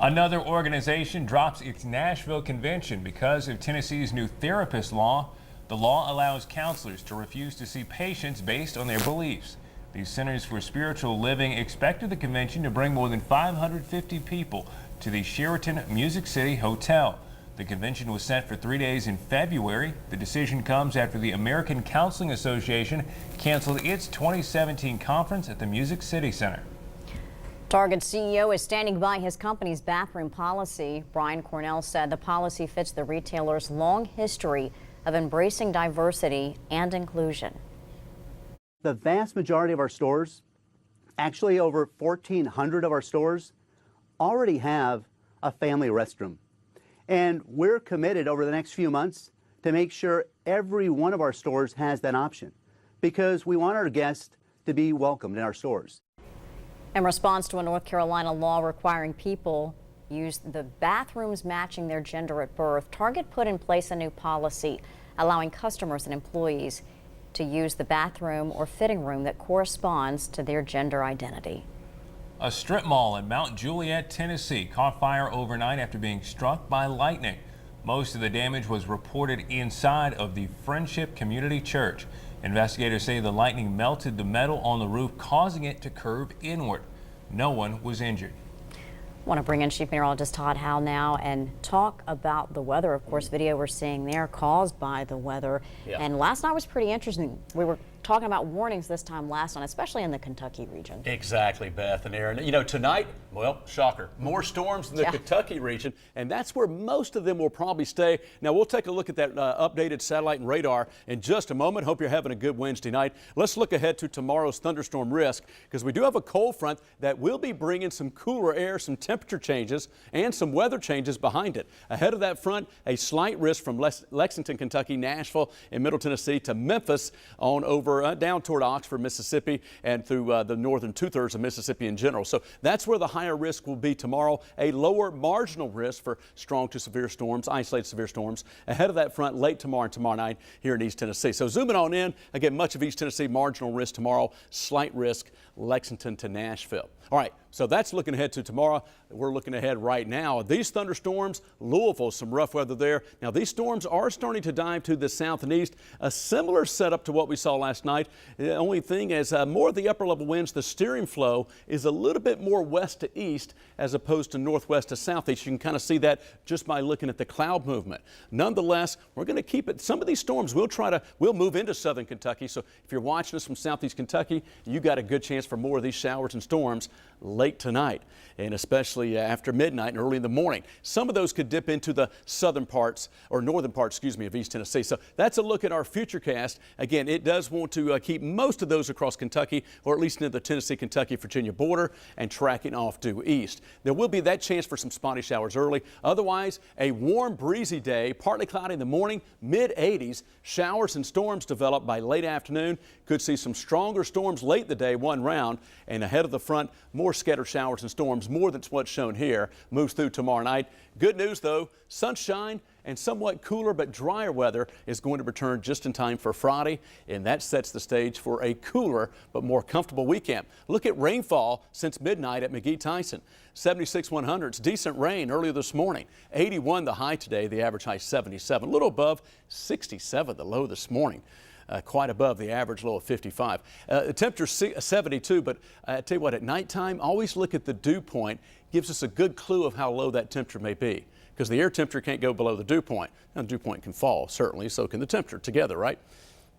Another organization drops its Nashville convention because of Tennessee's new therapist law. The law allows counselors to refuse to see patients based on their beliefs. These Centers for Spiritual Living expected the convention to bring more than 550 people to the Sheraton Music City Hotel. The convention was set for 3 days in February. The decision comes after the American Counseling Association canceled its 2017 conference at the Music City Center. Target CEO is standing by his company's bathroom policy. Brian Cornell said the policy fits the retailer's long history of embracing diversity and inclusion. The vast majority of our stores, actually over 1,400 of our stores, already have a family restroom. And we're committed over the next few months to make sure every one of our stores has that option, because we want our guests to be welcomed in our stores. In response to a North Carolina law requiring people use the bathrooms matching their gender at birth, Target put in place a new policy allowing customers and employees to use the bathroom or fitting room that corresponds to their gender identity. A strip mall in Mount Juliet, Tennessee caught fire overnight after being struck by lightning. Most of the damage was reported inside of the Friendship Community Church. Investigators say the lightning melted the metal on the roof, causing it to curve inward. No one was injured. I want to bring in Chief Meteorologist Todd Howell now and talk about the weather. Of course, video we're seeing there caused by the weather. Yeah. And last night was pretty interesting. We were talking about warnings this time last night, especially in the Kentucky region. Exactly, Beth and Aaron. You know, tonight, well, shocker, more storms in the Kentucky region, and that's where most of them will probably stay. Now, we'll take a look at that updated satellite and radar in just a moment. Hope you're having a good Wednesday night. Let's look ahead to tomorrow's thunderstorm risk, because we do have a cold front that will be bringing some cooler air, some temperature changes, and some weather changes behind it. Ahead of that front, a slight risk from Lexington, Kentucky, Nashville, and Middle Tennessee to Memphis on over down toward Oxford, Mississippi, and through the northern two-thirds of Mississippi in general. So that's where the higher risk will be tomorrow. A lower marginal risk for strong to severe storms, isolated severe storms. Ahead of that front late tomorrow and tomorrow night here in East Tennessee. So zooming on in, again, much of East Tennessee, marginal risk tomorrow, slight risk Lexington to Nashville. All right, so that's looking ahead to tomorrow. We're looking ahead right now. These thunderstorms, Louisville, some rough weather there. Now, these storms are starting to dive to the south and east. A similar setup to what we saw last night. The only thing is more of the upper level winds, the steering flow is a little bit more west to east as opposed to northwest to southeast. You can kind of see that just by looking at the cloud movement. Nonetheless, we're going to keep it. Some of these storms will move into southern Kentucky. So if you're watching us from southeast Kentucky, you got a good chance for more of these showers and storms late tonight, and especially after midnight and early in the morning. Some of those could dip into the southern parts, or northern parts, excuse me, of East Tennessee. So that's a look at our futurecast. Again, it does want to keep most of those across Kentucky, or at least near the Tennessee, Kentucky, Virginia border, and tracking off due east. There will be that chance for some spotty showers early. Otherwise, a warm, breezy day, partly cloudy in the morning, mid-80s. Showers and storms develop by late afternoon. Could see some stronger storms late in the day, one round, and ahead of the front, more scattered showers and storms, more than what's shown here, moves through tomorrow night. Good news, though, sunshine and somewhat cooler but drier weather is going to return just in time for Friday, and that sets the stage for a cooler but more comfortable weekend. Look at rainfall since midnight at McGee-Tyson. 76 100s, decent rain earlier this morning. 81 the high today, the average high 77, a little above 67 the low this morning. Quite above the average low of 55. The temperature 72, but I tell you what, at nighttime, always look at the dew point. Gives us a good clue of how low that temperature may be, because the air temperature can't go below the dew point. Now, the dew point can fall, certainly, so can the temperature together, right?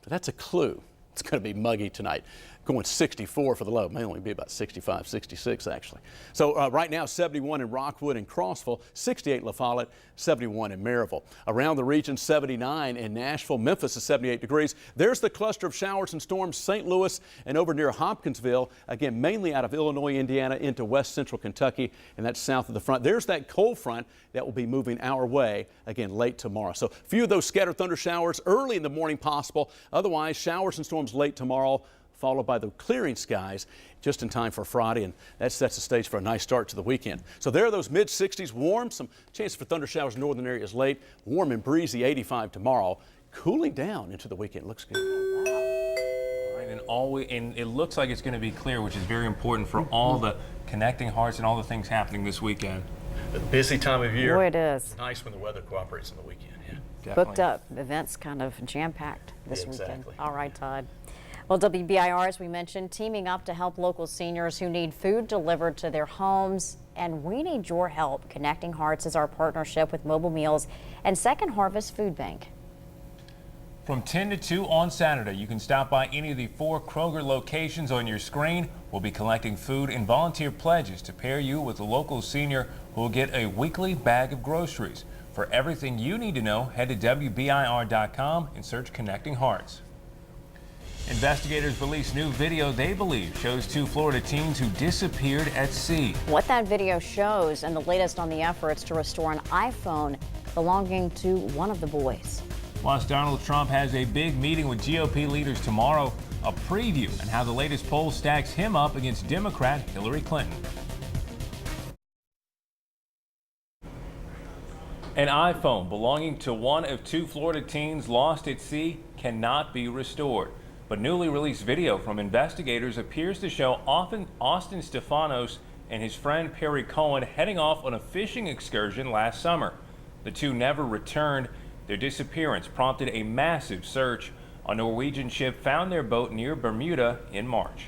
But that's a clue. It's going to be muggy tonight. Going 64 for the low. May only be about 65, 66 actually. So right now 71 in Rockwood and Crossville, 68 in La Follette, 71 in Maryville. Around the region, 79 in Nashville. Memphis is 78 degrees. There's the cluster of showers and storms, St. Louis and over near Hopkinsville. Again, mainly out of Illinois, Indiana into west central Kentucky, and that's south of the front. There's that cold front that will be moving our way again late tomorrow. So a few of those scattered thunder showers early in the morning possible. Otherwise, showers and storms late tomorrow, followed by the clearing skies just in time for Friday, and that sets the stage for a nice start to the weekend. So there are those mid-60s, warm, some chance for thunder showers in northern areas late, warm and breezy, 85 tomorrow, cooling down into the weekend. Looks good. All right, and it looks like it's going to be clear, which is very important for all the connecting hearts and all the things happening this weekend. A busy time of year. Boy, it is. Nice when the weather cooperates on the weekend. Yeah. Definitely. Booked up. Events kind of jam-packed this weekend. Exactly. All right, Todd. Well, WBIR, as we mentioned, teaming up to help local seniors who need food delivered to their homes. And we need your help. Connecting Hearts is our partnership with Mobile Meals and Second Harvest Food Bank. From 10 to 2 on Saturday, you can stop by any of the 4 Kroger locations on your screen. We'll be collecting food and volunteer pledges to pair you with a local senior who will get a weekly bag of groceries. For everything you need to know, head to WBIR.com and search Connecting Hearts. Investigators released new video they believe shows 2 Florida teens who disappeared at sea. What that video shows and the latest on the efforts to restore an iPhone belonging to one of the boys. Plus, Donald Trump has a big meeting with GOP leaders tomorrow, a preview and how the latest poll stacks him up against Democrat Hillary Clinton. An iPhone belonging to one of 2 Florida teens lost at sea cannot be restored. But newly released video from investigators appears to show Austin Stefanos and his friend Perry Cohen heading off on a fishing excursion last summer. The 2 never returned. Their disappearance prompted a massive search. A Norwegian ship found their boat near Bermuda in March.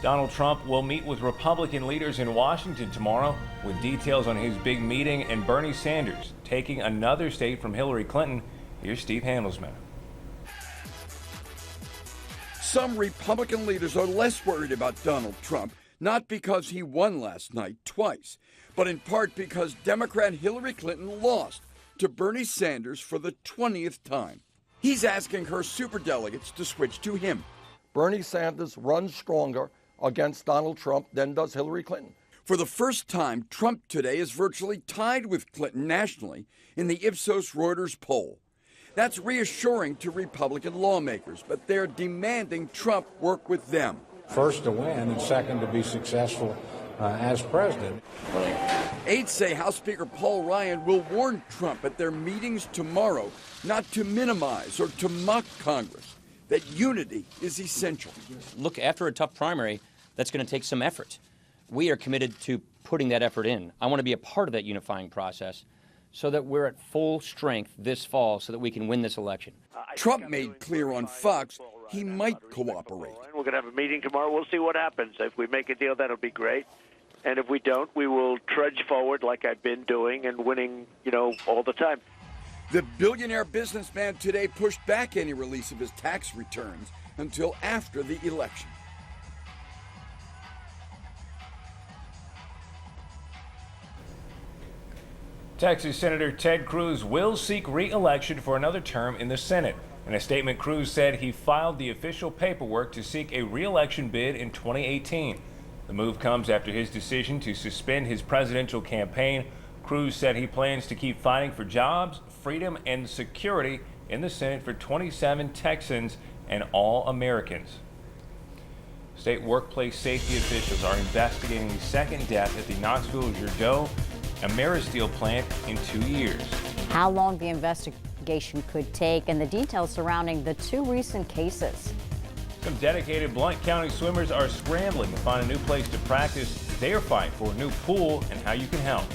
Donald Trump will meet with Republican leaders in Washington tomorrow with details on his big meeting, and Bernie Sanders taking another state from Hillary Clinton. Here's Steve Handelsman. Some Republican leaders are less worried about Donald Trump, not because he won last night twice, but in part because Democrat Hillary Clinton lost to Bernie Sanders for the 20th time. He's asking her superdelegates to switch to him. Bernie Sanders runs stronger against Donald Trump than does Hillary Clinton. For the first time, Trump today is virtually tied with Clinton nationally in the Ipsos Reuters poll. That's reassuring to Republican lawmakers, but they're demanding Trump work with them. First to win and second to be successful as president. Aides say House Speaker Paul Ryan will warn Trump at their meetings tomorrow not to minimize or to mock Congress, that unity is essential. Look, after a tough primary, that's going to take some effort. We are committed to putting that effort in. I want to be a part of that unifying process so that we're at full strength this fall so that we can win this election. Trump made clear on Fox he might cooperate. We're going to have a meeting tomorrow. We'll see what happens. If we make a deal, that'll be great. And if we don't, we will trudge forward like I've been doing and winning, all the time. The billionaire businessman today pushed back any release of his tax returns until after the election. Texas Senator Ted Cruz will seek re-election for another term in the Senate. In a statement, Cruz said he filed the official paperwork to seek a re-election bid in 2018. The move comes after his decision to suspend his presidential campaign. Cruz said he plans to keep fighting for jobs, freedom, and security in the Senate for 27 Texans and all Americans. State workplace safety officials are investigating the second death at the Knoxville Jordeau Ameristeel plant in 2 years. How long the investigation could take and the details surrounding the 2 recent cases. Some dedicated Blount County swimmers are scrambling to find a new place to practice their fight for a new pool and how you can help.